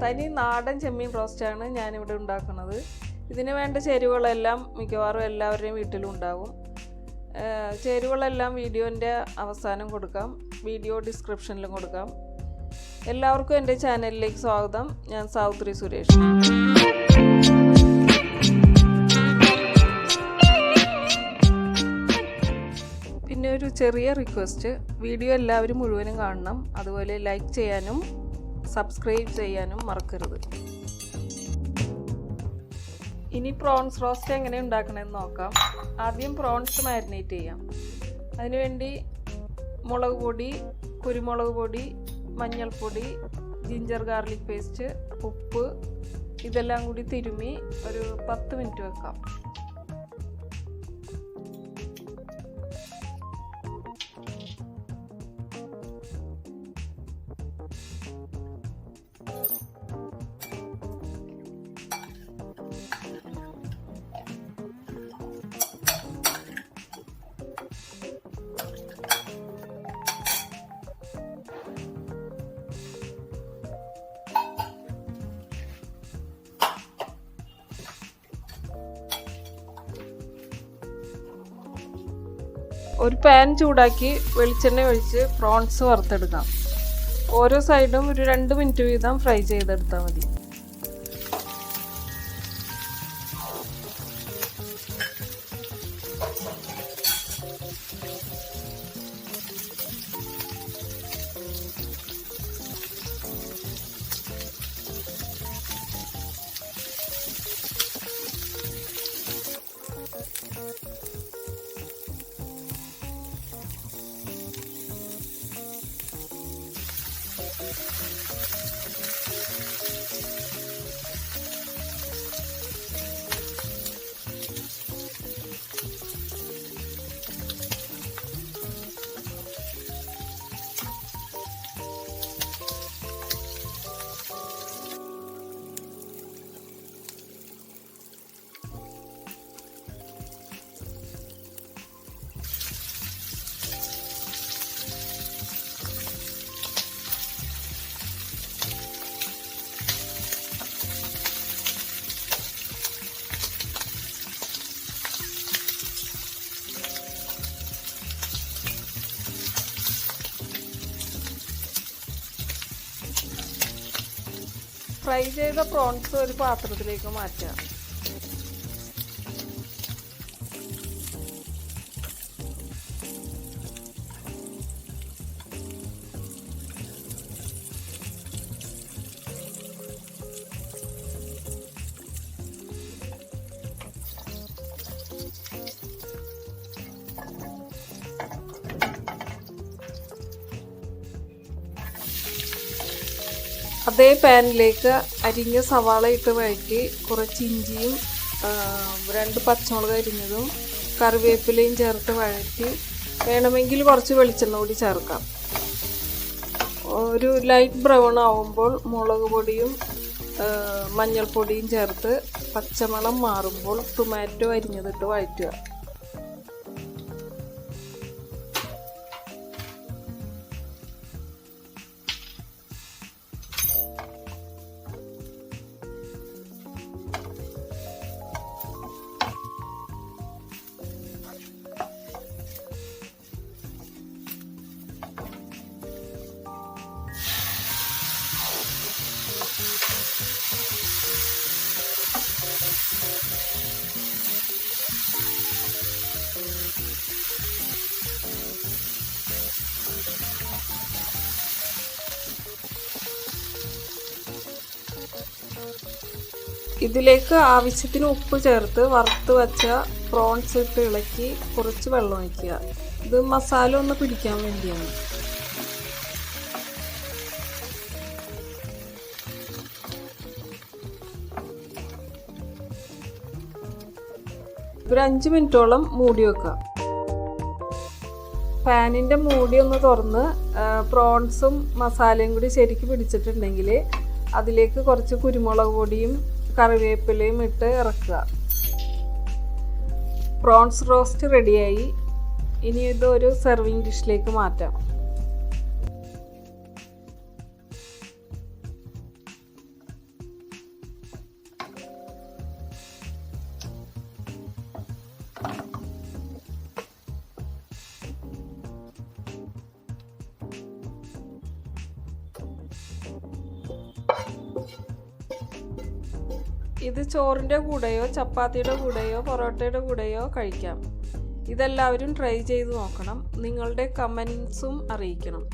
തനി നാടൻ ചെമ്മീൻ റോസ്റ്റാണ് ഞാനിവിടെ ഉണ്ടാക്കുന്നത്. ഇതിന് വേണ്ട ചേരുവകളെല്ലാം മിക്കവാറും എല്ലാവരുടെയും വീട്ടിലുണ്ടാവും. ചേരുവകളെല്ലാം വീഡിയോൻ്റെ അവസാനം കൊടുക്കാം, വീഡിയോ ഡിസ്ക്രിപ്ഷനിലും കൊടുക്കാം. എല്ലാവർക്കും എൻ്റെ ചാനലിലേക്ക് സ്വാഗതം. ഞാൻ സാവിത്രി സുരേഷ്. പിന്നെ ഒരു ചെറിയ റിക്വസ്റ്റ്, വീഡിയോ എല്ലാവരും മുഴുവനും കാണണം. അതുപോലെ ലൈക്ക് ചെയ്യാനും സബ്സ്ക്രൈബ് ചെയ്യാനും മറക്കരുത്. ഇനി പ്രോൺസ് റോസ്റ്റ് എങ്ങനെ ഉണ്ടാക്കണമെന്ന് നോക്കാം. ആദ്യം പ്രോൺസ് മാരിനേറ്റ് ചെയ്യാം. അതിനുവേണ്ടി മുളക് പൊടി, കുരുമുളക് പൊടി, മഞ്ഞൾപ്പൊടി, ജിഞ്ചർ ഗാർലിക് പേസ്റ്റ്, ഉപ്പ് ഇതെല്ലാം കൂടി തിരുമ്മി ഒരു 10 മിനിറ്റ് വെക്കാം. ഒരു പാൻ ചൂടാക്കി വെളിച്ചെണ്ണ ഒഴിച്ച് പ്രോൺസ് വറുത്തെടുക്കാം. ഓരോ സൈഡും ഒരു 2 മിനിറ്റ് വീതം ഫ്രൈ ചെയ്തെടുത്താൽ മതി. ഫ്രൈ ചെയ്ത പ്രോൺസ് ഒരു പാത്രത്തിലേക്ക് മാറ്റാം. അതേ പാനിലേക്ക് അരിഞ്ഞ സവാള ഇട്ട് വഴറ്റി കുറച്ച് ഇഞ്ചിയും 2 പച്ചമുളക് അരിഞ്ഞതും കറിവേപ്പിലയും ചേർത്ത് വഴറ്റി വേണമെങ്കിൽ കുറച്ച് വെളിച്ചെണ്ണ കൂടി ചേർക്കാം. ഒരു ലൈറ്റ് ബ്രൗൺ ആവുമ്പോൾ മുളക് പൊടിയും മഞ്ഞൾപ്പൊടിയും ചേർത്ത് പച്ചമണം മാറുമ്പോൾ ടൊമാറ്റോ അരിഞ്ഞതിട്ട് വഴറ്റുക. ഇതിലേക്ക് ആവശ്യത്തിന് ഉപ്പ് ചേർത്ത് വറുത്ത് വച്ച പ്രോൺസ് ഇട്ട് ഇളക്കി കുറച്ച് വെള്ളം ഒഴിക്കുക. ഇത് മസാല ഒന്ന് പിടിക്കാൻ വേണ്ടിയാണ്. ഒരു 5 മിനിറ്റോളം മൂടി വെക്കുക. പാനിൻ്റെ മൂടി ഒന്ന് തുറന്ന് പ്രോൺസും മസാലയും കൂടി ശരിക്ക് പിടിച്ചിട്ടുണ്ടെങ്കിൽ അതിലേക്ക് കുറച്ച് കുരുമുളക് പൊടിയും കറിവേപ്പിലയും ഇട്ട് ഇറക്കുക. പ്രോൺസ് റോസ്റ്റ് റെഡിയായി. ഇനി ഇതൊരു സെർവിങ് ഡിഷിലേക്ക് മാറ്റാം. ഇത് ചോറിൻ്റെ കൂടെയോ ചപ്പാത്തിയുടെ കൂടെയോ പൊറോട്ടയുടെ കൂടെയോ കഴിക്കാം. ഇതെല്ലാവരും ട്രൈ ചെയ്ത് നോക്കണം. നിങ്ങളുടെ കമൻസും അറിയിക്കണം.